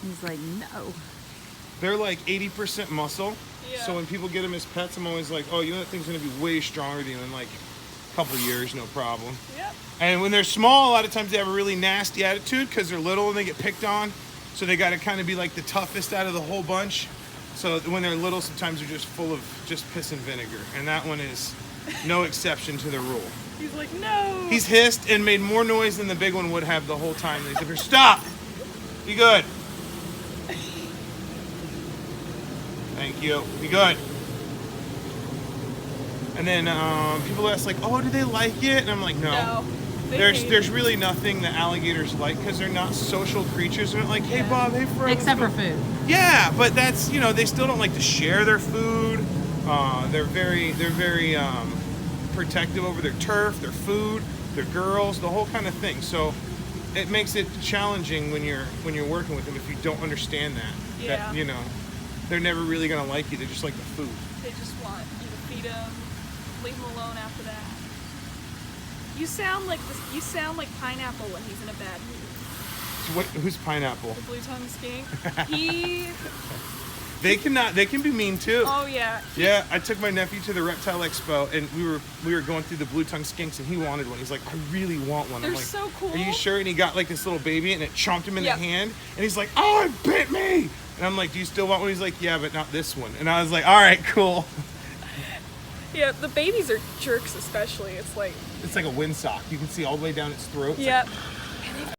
He's like, no. They're like 80% muscle. Yeah. So when people get them as pets, I'm always like, oh, you know that thing's gonna be way stronger than you in like a couple years, no problem. Yep. And when they're small, a lot of times they have a really nasty attitude because they're little and they get picked on. So they got to kind of be like the toughest out of the whole bunch. So when they're little, sometimes they're just full of just piss and vinegar. And that one is no exception to the rule. He's like, no. He's hissed and made more noise than the big one would have the whole time. They said, stop! Be good. Thank you. Be good. And then people ask like, oh, do they like it? And I'm like, no. No. There's really nothing that alligators like because they're not social creatures. They're not like, hey Bob, hey Fred. Except for food. Yeah, but that's they still don't like to share their food. They're very protective over their turf, their food, their girls, the whole kind of thing. So it makes it challenging when you're working with them if you don't understand that. Yeah. That they're never really gonna like you. They just like the food. They just want you to feed them, leave them alone after that. You sound like Pineapple when he's in a bad mood. Who's Pineapple? The blue-tongued skink. He. They can be mean too. Oh yeah. Yeah, I took my nephew to the reptile expo, and we were going through the blue-tongued skinks, and he wanted one. He's like, I really want one. They're I'm like, so cool. Are you sure? And he got like this little baby, and it chomped him in Yep. the hand, and he's like, oh, it bit me. And I'm like, do you still want one? He's like, yeah, but not this one. And I was like, all right, cool. Yeah, the babies are jerks, especially. It's like a windsock. You can see all the way down its throat. It's Yep. like,